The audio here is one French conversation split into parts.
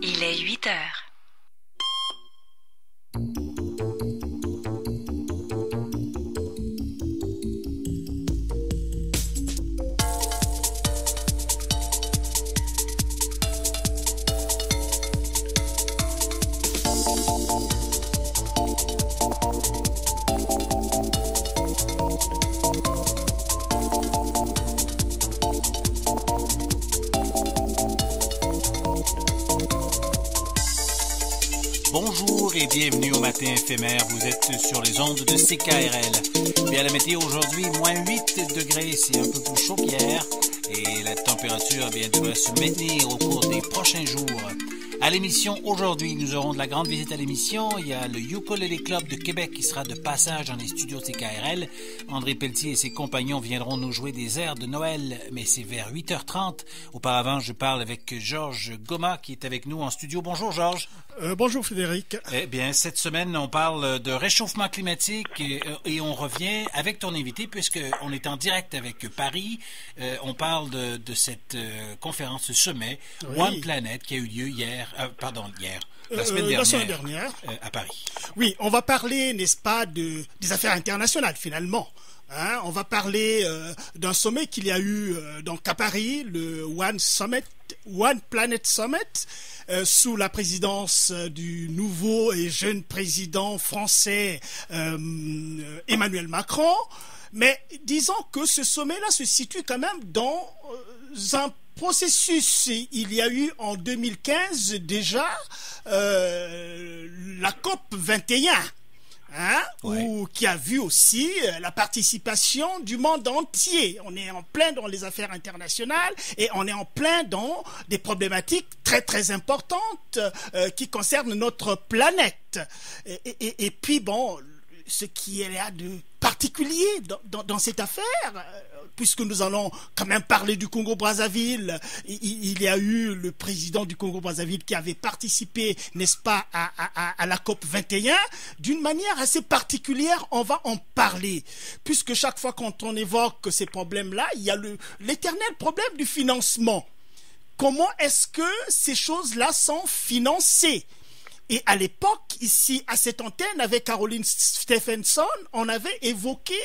Il est 8 heures. Bonjour et bienvenue au matin éphémère. Vous êtes sur les ondes de CKRL. Bien, la météo aujourd'hui, moins 8 degrés, c'est un peu plus chaud qu'hier. Et la température devrait se maintenir au cours des prochains jours. À l'émission aujourd'hui, nous aurons de la grande visite à l'émission. Il y a le Ukulele Club de Québec qui sera de passage dans les studios de CKRL. André Pelletier et ses compagnons viendront nous jouer des airs de Noël, mais c'est vers 8h30. Auparavant, je parle avec Georges Goma qui est avec nous en studio. Bonjour Georges. Bonjour Frédéric. Eh bien, cette semaine, on parle de réchauffement climatique et on revient avec ton invité puisqu'on est en direct avec Paris. On parle de cette conférence, ce sommet, oui. One Planet, qui a eu lieu la semaine dernière, à Paris. Oui, on va parler, n'est-ce pas, des affaires internationales finalement. On va parler d'un sommet qu'il y a eu donc à Paris, le One Planet Summit, sous la présidence du nouveau et jeune président français Emmanuel Macron. Mais disons que ce sommet-là se situe quand même dans un processus. Il y a eu en 2015 déjà la COP 21. Ouais. Qui a vu aussi la participation du monde entier. On est en plein dans les affaires internationales et on est en plein dans des problématiques très très importantes qui concernent notre planète. Et puis bon, ce qui est là de particulier dans cette affaire, puisque nous allons quand même parler du Congo-Brazzaville, il y a eu le président du Congo-Brazzaville qui avait participé, n'est-ce pas, à la COP 21, d'une manière assez particulière, on va en parler, puisque chaque fois quand on évoque ces problèmes-là, il y a l'éternel problème du financement. Comment est-ce que ces choses-là sont financées ? Et à l'époque, ici, à cette antenne, avec Caroline Stephenson, on avait évoqué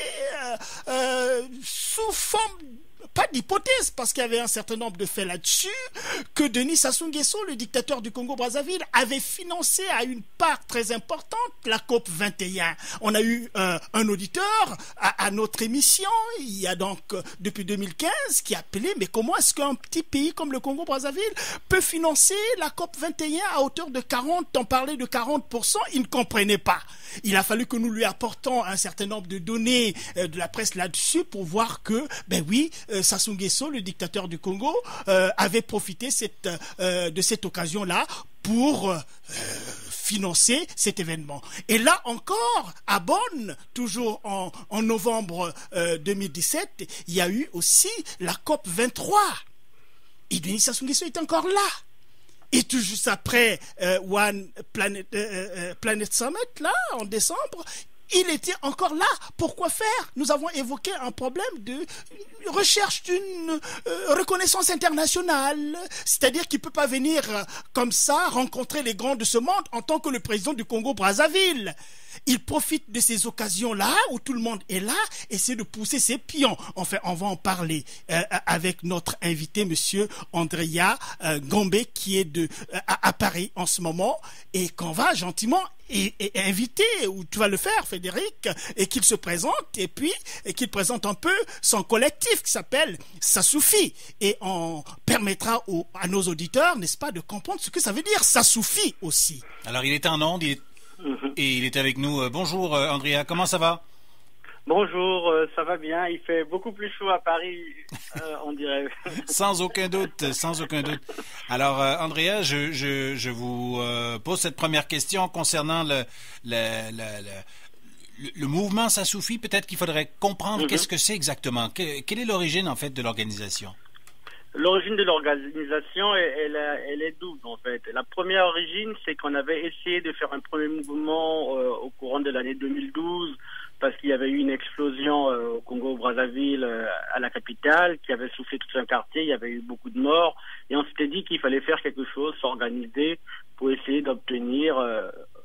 sous forme, pas d'hypothèse, parce qu'il y avait un certain nombre de faits là-dessus, que Denis Sassou Nguesso, le dictateur du Congo-Brazzaville, avait financé à une part très importante la COP 21. On a eu un auditeur à notre émission, il y a donc depuis 2015, qui a appelé, mais comment est-ce qu'un petit pays comme le Congo-Brazzaville peut financer la COP 21 à hauteur de 40%, on parlait de 40%, il ne comprenait pas. Il a fallu que nous lui apportons un certain nombre de données de la presse là-dessus pour voir que, ben oui, Sassou Nguesso, le dictateur du Congo, avait profité de cette occasion-là pour financer cet événement. Et là encore, à Bonn, toujours en novembre 2017, il y a eu aussi la COP 23. Et Denis Sassou Nguesso est encore là. Et tout juste après One Planet Summit, là, en décembre, il était encore là. Pourquoi faire ? Nous avons évoqué un problème de recherche d'une reconnaissance internationale. C'est-à-dire qu'il ne peut pas venir comme ça rencontrer les grands de ce monde en tant que le président du Congo-Brazzaville. Il profite de ces occasions-là où tout le monde est là, essaie de pousser ses pions. Enfin, on va en parler avec notre invité, monsieur Andrea Gombe, qui est à Paris en ce moment, et qu'on va gentiment inviter, ou tu vas le faire, Frédéric, et qu'il se présente, et puis qu'il présente un peu son collectif qui s'appelle Ça suffit. Et on permettra à nos auditeurs, n'est-ce pas, de comprendre ce que ça veut dire Ça suffit aussi. Alors, il est en ondes, et il est avec nous. Bonjour Andrea, comment ça va? Bonjour, ça va bien. Il fait beaucoup plus chaud à Paris, on dirait. Sans aucun doute, sans aucun doute. Alors, Andrea, je vous pose cette première question concernant le mouvement Ça suffit. Peut-être qu'il faudrait comprendre qu'est-ce que c'est exactement. Quelle est l'origine, en fait, de l'organisation? L'origine de l'organisation, elle est double, en fait. La première origine, c'est qu'on avait essayé de faire un premier mouvement au courant de l'année 2012 parce qu'il y avait eu une explosion au Congo-Brazzaville, à la capitale, qui avait soufflé tout un quartier, il y avait eu beaucoup de morts, et on s'était dit qu'il fallait faire quelque chose, s'organiser pour essayer d'obtenir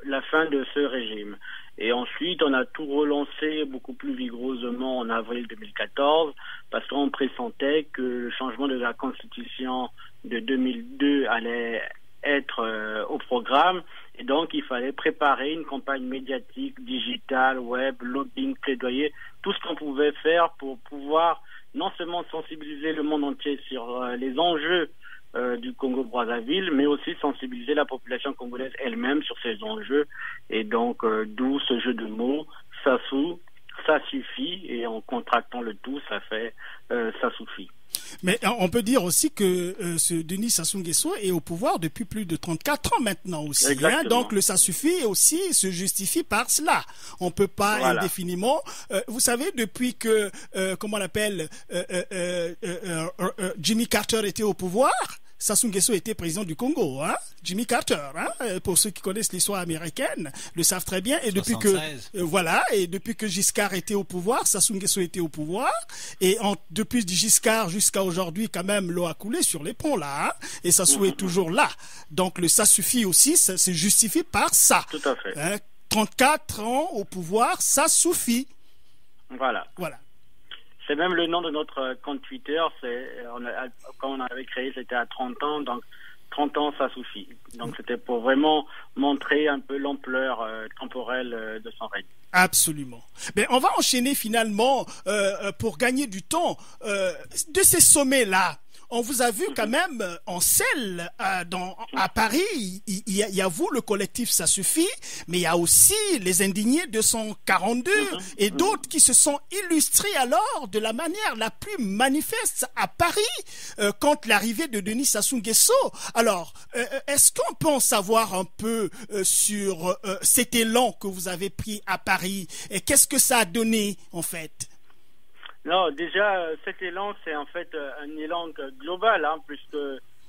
la fin de ce régime. Et ensuite, on a tout relancé beaucoup plus vigoureusement en avril 2014, parce qu'on pressentait que le changement de la Constitution de 2002 allait être au programme, et donc il fallait préparer une campagne médiatique, digitale, web, lobbying, plaidoyer, tout ce qu'on pouvait faire pour pouvoir non seulement sensibiliser le monde entier sur les enjeux du Congo-Brazzaville, mais aussi sensibiliser la population congolaise elle-même sur ces enjeux. Et donc, d'où ce jeu de mots, Sassou, ça suffit, et en contractant le tout, ça fait ça suffit. Mais on peut dire aussi que ce Denis Sassou Nguesso est au pouvoir depuis plus de 34 ans maintenant aussi. Hein, donc le ça suffit aussi se justifie par cela. On peut pas indéfiniment. Vous savez, depuis que comment on l'appelle Jimmy Carter était au pouvoir, Sassou Nguesso était président du Congo, hein? Jimmy Carter, hein? Pour ceux qui connaissent l'histoire américaine, le savent très bien. Et depuis 76. et depuis que Giscard était au pouvoir, Sassou Nguesso était au pouvoir. Et depuis Giscard jusqu'à aujourd'hui, quand même, l'eau a coulé sur les ponts là, hein? Et Sassou est toujours là. Donc le ça suffit aussi, ça se justifie par ça. Tout à fait. Hein? 34 ans au pouvoir, ça suffit. Voilà. C'est même le nom de notre compte Twitter. Quand on avait créé, c'était à 30 ans. Donc, 30 ans, ça suffit. Donc, c'était pour vraiment montrer un peu l'ampleur temporelle de son règne. Absolument. Mais on va enchaîner finalement pour gagner du temps de ces sommets-là. On vous a vu quand même en selle à Paris. Il y a vous, le collectif Ça Suffit, mais il y a aussi les Indignés 242 et d'autres qui se sont illustrés alors de la manière la plus manifeste à Paris contre l'arrivée de Denis Sassou Nguesso. Alors, est-ce qu'on peut en savoir un peu sur cet élan que vous avez pris à Paris et qu'est-ce que ça a donné en fait? Non, déjà, cet élan, c'est en fait un élan global, hein, puisque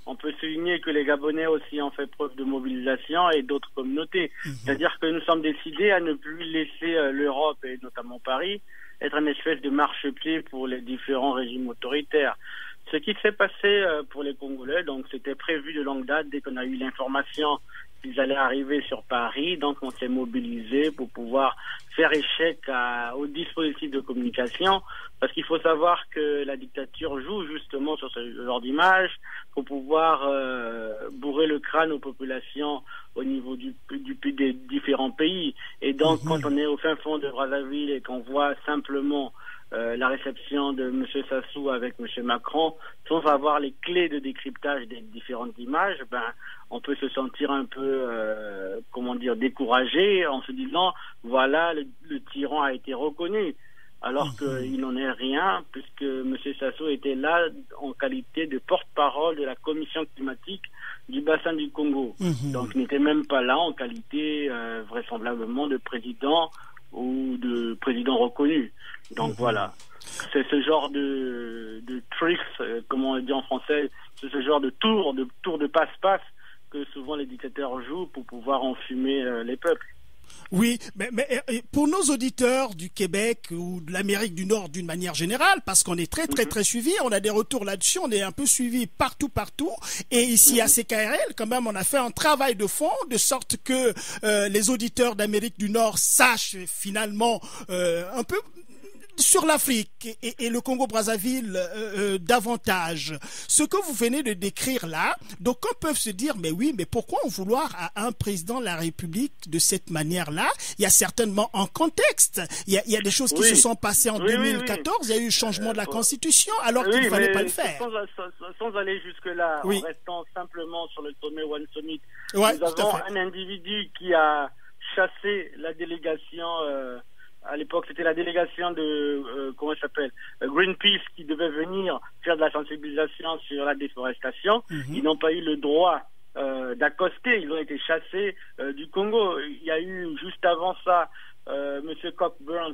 on peut souligner que les Gabonais aussi ont fait preuve de mobilisation et d'autres communautés. C'est-à-dire que nous sommes décidés à ne plus laisser l'Europe, et notamment Paris, être une espèce de marchepied pour les différents régimes autoritaires. Ce qui s'est passé pour les Congolais, donc c'était prévu de longue date dès qu'on a eu l'information qu'ils allaient arriver sur Paris, donc on s'est mobilisé pour pouvoir faire échec au dispositif de communication, parce qu'il faut savoir que la dictature joue justement sur ce genre d'image pour pouvoir bourrer le crâne aux populations au niveau des différents pays. Et donc quand on est au fin fond de Brazzaville et qu'on voit simplement la réception de M. Sassou avec M. Macron, sans avoir les clés de décryptage des différentes images, on peut se sentir un peu, découragé en se disant, voilà, le tyran a été reconnu, alors qu'il n'en est rien, puisque M. Sassou était là en qualité de porte-parole de la commission climatique du bassin du Congo. Donc il n'était même pas là en qualité vraisemblablement de président ou de président reconnu. Donc voilà, c'est ce genre de tricks, comme on dit en français, c'est ce genre de tour de passe-passe que souvent les dictateurs jouent pour pouvoir enfumer les peuples. Oui, mais pour nos auditeurs du Québec ou de l'Amérique du Nord d'une manière générale, parce qu'on est très suivi, on a des retours là-dessus, on est un peu suivi partout, et ici à CKRL, quand même, on a fait un travail de fond, de sorte que les auditeurs d'Amérique du Nord sachent finalement un peu sur l'Afrique et le Congo-Brazzaville davantage. Ce que vous venez de décrire là, d'aucuns peuvent se dire, mais oui, mais pourquoi en vouloir à un président de la République de cette manière-là? Il y a certainement un contexte. Il y a des choses qui se sont passées en 2014, il y a eu le changement de la Constitution, alors qu'il ne fallait pas le faire. Sans aller jusque-là, en restant simplement sur le sommet One Summit, nous avons un individu qui a chassé la délégation... à l'époque, c'était la délégation de Greenpeace qui devait venir faire de la sensibilisation sur la déforestation. Ils n'ont pas eu le droit d'accoster, ils ont été chassés du Congo. Il y a eu juste avant ça Monsieur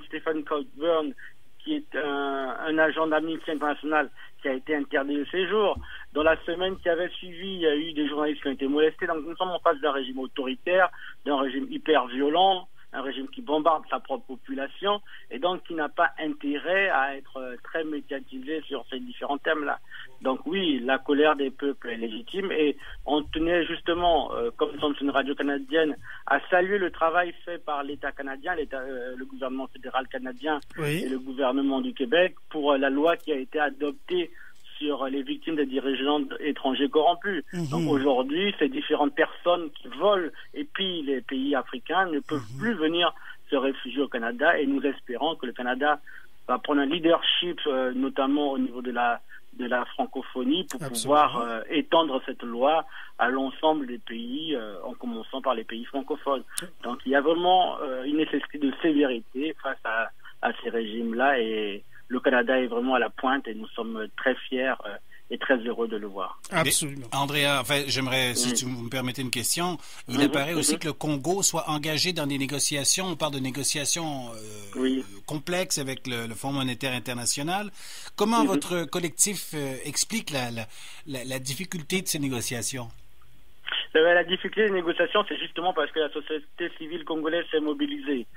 Stephen Cockburn, qui est un agent d'Amnesty International, qui a été interdit de séjour. Dans la semaine qui avait suivi, il y a eu des journalistes qui ont été molestés. Donc nous sommes en face d'un régime autoritaire, d'un régime hyper violent, un régime qui bombarde sa propre population et donc qui n'a pas intérêt à être très médiatisé sur ces différents thèmes-là. Donc oui, la colère des peuples est légitime et on tenait justement, comme nous sommes une radio canadienne, à saluer le travail fait par l'État canadien, le gouvernement fédéral canadien et le gouvernement du Québec pour la loi qui a été adoptée sur les victimes des dirigeants étrangers corrompus. Donc aujourd'hui, ces différentes personnes qui volent et pillent les pays africains ne peuvent plus venir se réfugier au Canada et nous espérons que le Canada va prendre un leadership, notamment au niveau de la francophonie pour pouvoir étendre cette loi à l'ensemble des pays, en commençant par les pays francophones. Donc il y a vraiment une nécessité de sévérité face à ces régimes-là et le Canada est vraiment à la pointe et nous sommes très fiers et très heureux de le voir. Absolument. Mais, Andrea, j'aimerais, si vous me permettez une question, il apparaît aussi que le Congo soit engagé dans des négociations, on parle de négociations complexes avec le Fonds monétaire international. Comment votre collectif explique la difficulté de ces négociations? La difficulté des négociations, c'est justement parce que la société civile congolaise s'est mobilisée.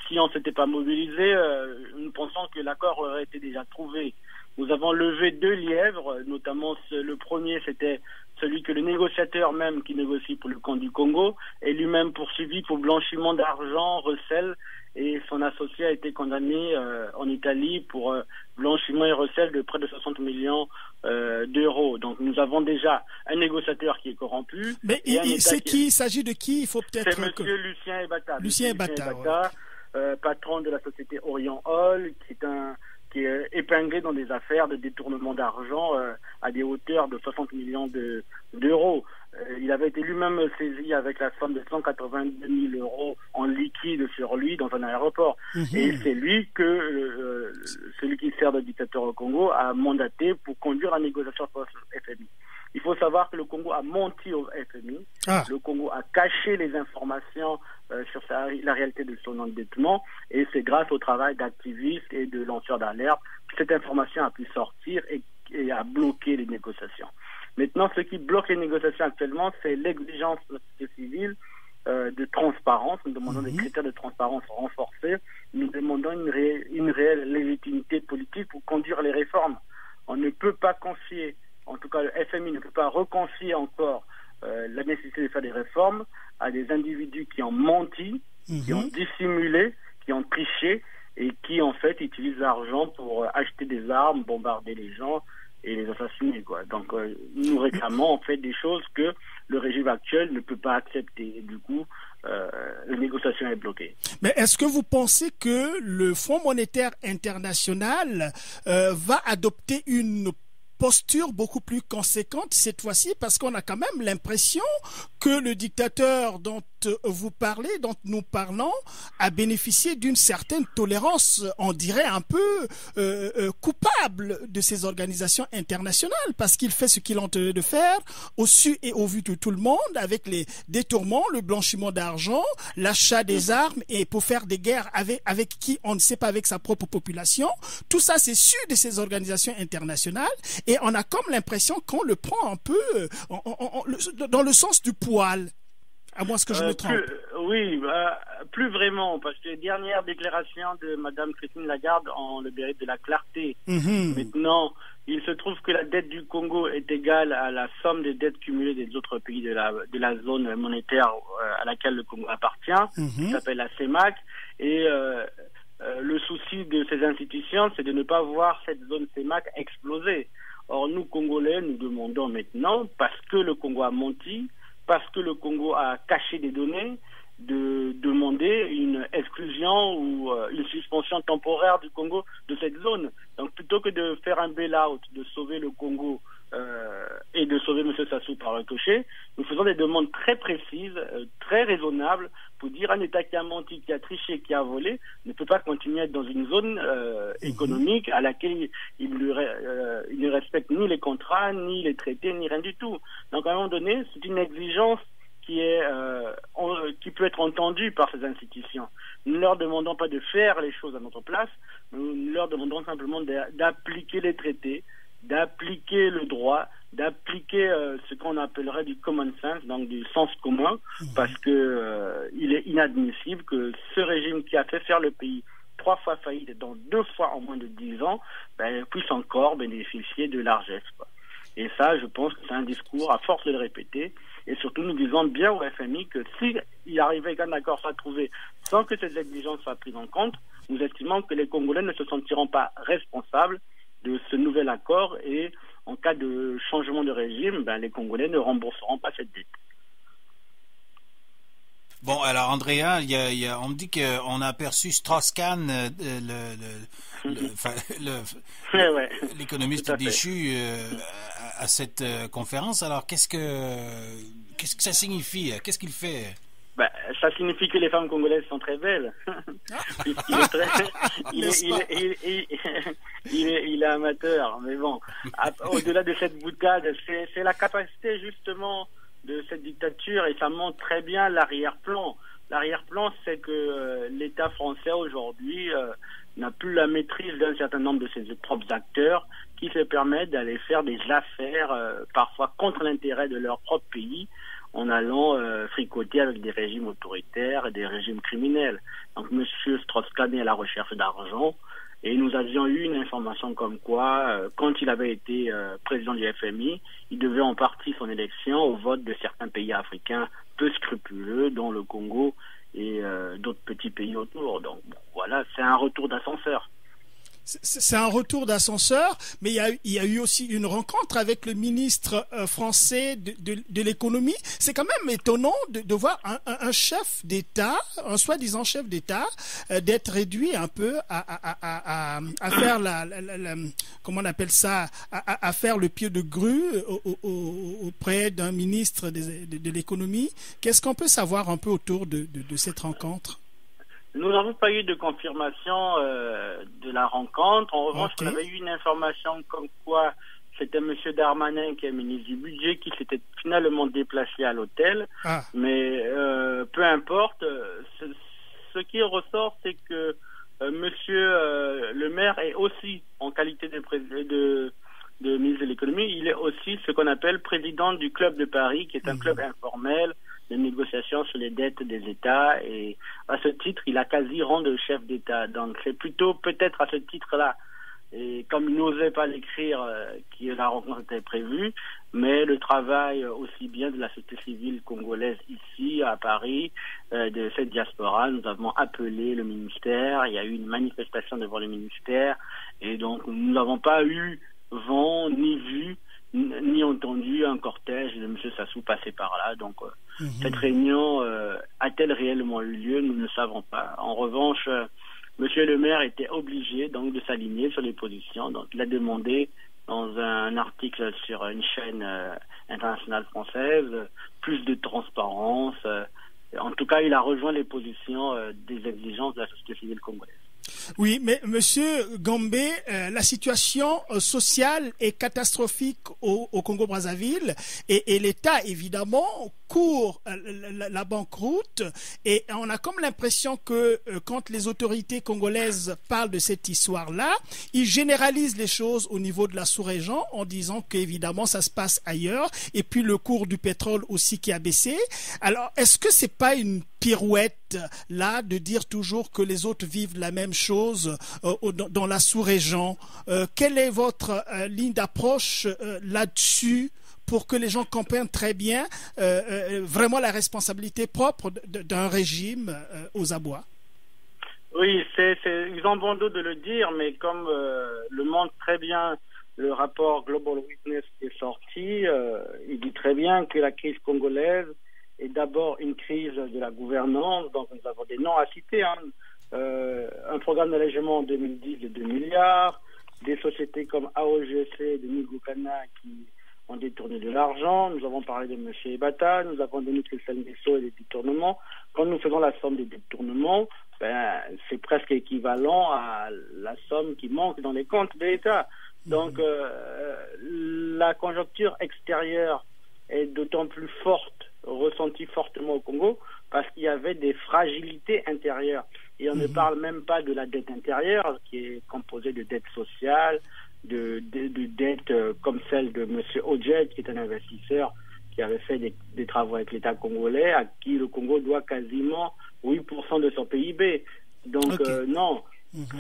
Si on ne s'était pas mobilisé, nous pensons que l'accord aurait été déjà trouvé. Nous avons levé 2 lièvres, notamment le premier, c'était celui que le négociateur même qui négocie pour le compte du Congo est lui-même poursuivi pour blanchiment d'argent, recel, et son associé a été condamné en Italie pour blanchiment et recel de près de 60 millions d'euros. Donc nous avons déjà un négociateur qui est corrompu. Mais il s'agit de qui? Il faut peut-être... C'est monsieur Lucien Ebata. Lucien Ebata, patron de la société Orient Hall, qui est épinglé dans des affaires de détournement d'argent à des hauteurs de 60 millions d'euros. Il avait été lui-même saisi avec la somme de 182 000 euros en liquide sur lui dans un aéroport. Et c'est lui que celui qui sert de dictateur au Congo a mandaté pour conduire la négociation post-FMI. Il faut savoir que le Congo a menti au FMI. Le Congo a caché les informations sur la réalité de son endettement et c'est grâce au travail d'activistes et de lanceurs d'alerte que cette information a pu sortir et a bloqué les négociations. Maintenant, ce qui bloque les négociations actuellement, c'est l'exigence de la société civile de transparence. Nous demandons des critères de transparence renforcés. Nous demandons une réelle légitimité politique pour conduire les réformes. On ne peut pas confier, en tout cas le FMI ne peut pas reconfier encore la nécessité de faire des réformes à des individus qui ont menti, qui ont dissimulé, qui ont triché et qui en fait utilisent l'argent pour acheter des armes, bombarder les gens et les assassiner, quoi. Donc nous réclamons en fait des choses que le régime actuel ne peut pas accepter. Et du coup, la négociation est bloquée. Mais est-ce que vous pensez que le Fonds monétaire international va adopter une posture beaucoup plus conséquente cette fois-ci, parce qu'on a quand même l'impression que le dictateur dont vous parlez, dont nous parlons, a bénéficié d'une certaine tolérance, on dirait un peu coupable de ces organisations internationales, parce qu'il fait ce qu'il entend de faire au su et au vu de tout le monde, avec les détournements, le blanchiment d'argent, l'achat des armes, et pour faire des guerres avec qui on ne sait pas, avec sa propre population. Tout ça, c'est su de ces organisations internationales, et on a comme l'impression qu'on le prend un peu dans le sens du poil. À moins que je me trompe. Plus vraiment, parce que les dernières déclarations de Mme Christine Lagarde ont le mérite de la clarté. Maintenant, il se trouve que la dette du Congo est égale à la somme des dettes cumulées des autres pays de la zone monétaire à laquelle le Congo appartient, qui s'appelle la CEMAC. Et le souci de ces institutions, c'est de ne pas voir cette zone CEMAC exploser. Or, nous, Congolais, nous demandons maintenant, parce que le Congo a menti, parce que le Congo a caché des données, de demander une exclusion ou une suspension temporaire du Congo de cette zone. Donc plutôt que de faire un bail-out, de sauver le Congo et de sauver M. Sassou par ricochet, nous faisons des demandes très précises, très raisonnables, pour dire un État qui a menti, qui a triché, qui a volé, ne peut pas continuer à être dans une zone économique à laquelle il ne respecte ni les contrats, ni les traités, ni rien du tout. Donc à un moment donné, c'est une exigence qui peut être entendue par ces institutions. Nous ne leur demandons pas de faire les choses à notre place, nous leur demandons simplement d'appliquer les traités d'appliquer le droit, d'appliquer ce qu'on appellerait du common sense, donc du sens commun, parce que il est inadmissible que ce régime qui a fait faire le pays 3 fois faillite, dont 2 fois en moins de 10 ans, puisse encore bénéficier de largesse, quoi. Et ça, je pense que c'est un discours, à force de le répéter, et surtout nous disons bien au FMI que s'il arrivait qu'un accord soit trouvé sans que cette exigence soit prise en compte, nous estimons que les Congolais ne se sentiront pas responsables de ce nouvel accord, et en cas de changement de régime, les Congolais ne rembourseront pas cette dette. Bon, alors Andrea, on me dit qu'on a aperçu Strauss-Kahn, l'économiste déchu, à cette conférence. Alors, qu'est-ce que ça signifie? Qu'est-ce qu'il fait? Ça signifie que les femmes congolaises sont très belles. Il est amateur, mais bon. Au-delà de cette boutade, c'est la capacité justement de cette dictature, et ça montre très bien l'arrière-plan. L'arrière-plan, c'est que l'État français aujourd'hui n'a plus la maîtrise d'un certain nombre de ses propres acteurs, qui se permettent d'aller faire des affaires parfois contre l'intérêt de leur propre pays, en allant fricoter avec des régimes autoritaires et des régimes criminels. Donc M. Strauss-Kahn est à la recherche d'argent, et nous avions eu une information comme quoi, quand il avait été président du FMI, il devait en partie son élection au vote de certains pays africains peu scrupuleux, dont le Congo et d'autres petits pays autour. Donc voilà, c'est un retour d'ascenseur. C'est un retour d'ascenseur, mais il y a eu aussi une rencontre avec le ministre français de l'économie. C'est quand même étonnant de voir un chef d'État, un soi-disant chef d'État, d'être réduit un peu à faire comment on appelle ça, à faire le pied de grue auprès d'un ministre de l'économie. Qu'est-ce qu'on peut savoir un peu autour de cette rencontre? Nous n'avons pas eu de confirmation de la rencontre. En revanche, on avait eu une information comme quoi c'était M. Darmanin, qui est ministre du Budget, qui s'était finalement déplacé à l'hôtel. Mais peu importe, ce qui ressort, c'est que M. le maire est aussi, en qualité de ministre de l'économie, il est aussi ce qu'on appelle président du Club de Paris, qui est un club informel de négociations sur les dettes des États, et à ce titre, il a quasi rang de chef d'État. Donc c'est plutôt peut-être à ce titre-là, et comme il n'osait pas l'écrire, que la rencontre était prévue, mais le travail aussi bien de la société civile congolaise ici à Paris, de cette diaspora, nous avons appelé le ministère, il y a eu une manifestation devant le ministère, et donc nous n'avons pas eu vent ni vu ni entendu un cortège de M. Sassou passer par là. Donc cette réunion a-t-elle réellement eu lieu? Nous ne savons pas. En revanche, M. le maire était obligé donc de s'aligner sur les positions. Donc il a demandé dans un article sur une chaîne internationale française plus de transparence. En tout cas, il a rejoint les positions des exigences de la société civile congolaise. Oui, mais Monsieur Gambé, la situation sociale est catastrophique au Congo-Brazzaville, et l'État, évidemment, court la banqueroute, et on a comme l'impression que quand les autorités congolaises parlent de cette histoire-là, ils généralisent les choses au niveau de la sous-région en disant qu'évidemment ça se passe ailleurs, et puis le cours du pétrole aussi qui a baissé. Alors, est-ce que c'est pas une pirouette là de dire toujours que les autres vivent la même chose dans la sous-région? Quelle est votre ligne d'approche là-dessus pour que les gens comprennent très bien vraiment la responsabilité propre d'un régime aux abois? Oui, ils ont bon dos de le dire, mais comme le montre très bien le rapport Global Witness qui est sorti, il dit très bien que la crise congolaise est d'abord une crise de la gouvernance. Donc nous avons des noms à citer, un programme d'allègement en 2010 de 2 milliards, des sociétés comme AOGC de Nigukana qui ont détourné de l'argent. Nous avons parlé de M. Ebata, nous avons donné le Salmesso et des détournements. Quand nous faisons la somme des détournements, c'est presque équivalent à la somme qui manque dans les comptes de l'État. Donc la conjoncture extérieure est d'autant plus forte, ressentie fortement au Congo, parce qu'il y avait des fragilités intérieures. Et on ne parle même pas de la dette intérieure, qui est composée de dettes sociales, de dettes comme celle de M. Odjet, qui est un investisseur qui avait fait des travaux avec l'État congolais, à qui le Congo doit quasiment 8% de son PIB. Donc non,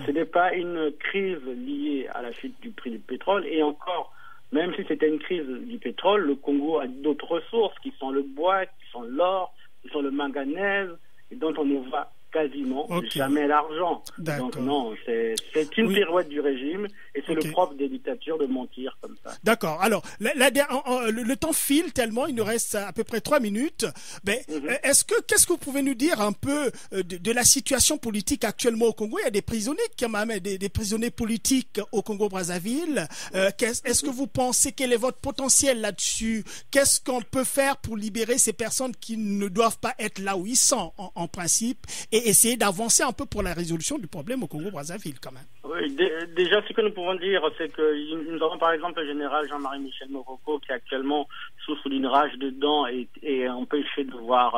ce n'est pas une crise liée à la chute du prix du pétrole. Et encore, même si c'était une crise du pétrole, le Congo a d'autres ressources qui sont le bois, qui sont l'or, qui sont le manganèse, et dont on ne voit quasiment jamais l'argent. Donc non, c'est une pirouette du régime et c'est le propre des dictatures de mentir comme ça. D'accord. Alors, le temps file tellement, il nous reste à peu près 3 minutes. Mais qu'est-ce que vous pouvez nous dire un peu de la situation politique actuellement au Congo? Il y a des prisonniers quand même, des prisonniers politiques au Congo-Brazzaville. Est-ce que vous pensez, quel est votre potentiel là-dessus? Qu'est-ce qu'on peut faire pour libérer ces personnes qui ne doivent pas être là où ils sont en principe, et essayer d'avancer un peu pour la résolution du problème au Congo-Brazzaville quand même? Oui, déjà ce que nous pouvons dire, c'est que nous avons par exemple le général Jean-Marie Michel Morocco qui actuellement souffre d'une rage de dents et est empêché de voir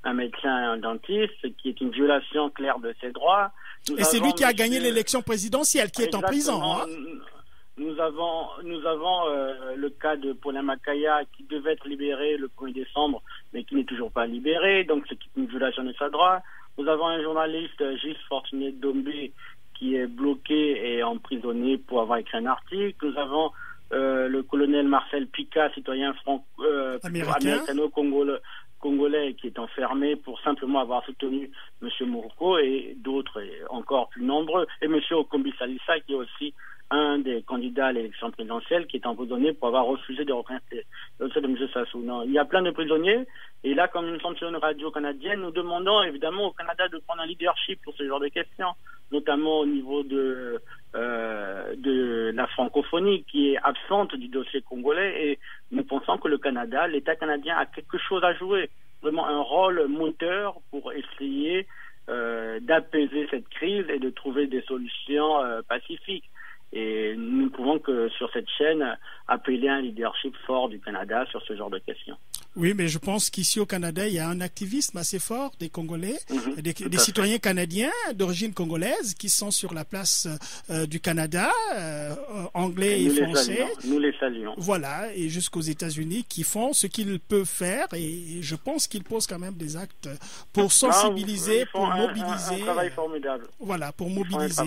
un médecin, un dentiste, qui est une violation claire de ses droits. C'est lui qui a gagné l'élection présidentielle, qui est en prison. Hein? Nous avons le cas de Paulin Makaya qui devait être libéré le 1er décembre, mais qui n'est toujours pas libéré, donc c'est une violation de ses droits. Nous avons un journaliste, Gilles Fortuné Dombé, qui est bloqué et emprisonné pour avoir écrit un article. Nous avons le colonel Marcel Pica, citoyen américano-congolais, qui est enfermé pour simplement avoir soutenu M. Morocco, et d'autres encore plus nombreux. Et M. Okombi Salissa, qui est aussi un des candidats à l'élection présidentielle, qui est emprisonné pour avoir refusé de reconnaître le de M. Sassou. Non, il y a plein de prisonniers, et là, comme nous sommes sur une radio canadienne, nous demandons évidemment au Canada de prendre un leadership pour ce genre de questions, notamment au niveau de la francophonie, qui est absente du dossier congolais, et nous pensons que le Canada, l'État canadien, a quelque chose à jouer, vraiment un rôle moteur pour essayer d'apaiser cette crise et de trouver des solutions pacifiques. Et nous ne pouvons que, sur cette chaîne, appeler un leadership fort du Canada sur ce genre de questions. Oui, mais je pense qu'ici au Canada, il y a un activisme assez fort des Congolais, des citoyens canadiens d'origine congolaise qui sont sur la place du Canada, anglais et français. Nous les saluons. Voilà, et jusqu'aux États-Unis, qui font ce qu'ils peuvent faire, et je pense qu'ils posent quand même des actes pour sensibiliser, pour mobiliser. Un travail formidable. Voilà, pour mobiliser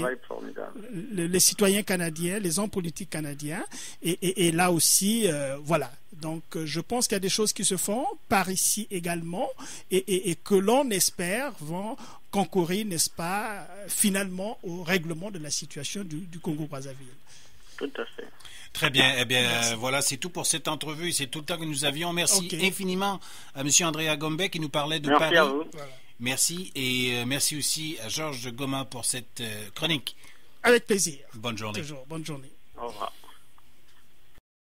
les citoyens canadiens, les hommes politiques canadiens, et là aussi, voilà. Donc, je pense qu'il y a des choses qui se font par ici également et que l'on espère vont concourir, n'est-ce pas, finalement au règlement de la situation du Congo-Brazzaville. Tout à fait. Très bien. Eh bien, voilà, c'est tout pour cette entrevue. C'est tout le temps que nous avions. Merci infiniment à M. André Agombe qui nous parlait de Paris. Merci à vous. Voilà. Merci, et merci aussi à Georges Goma pour cette chronique. Avec plaisir. Bonne journée. Toujours. Bonne journée. Au revoir.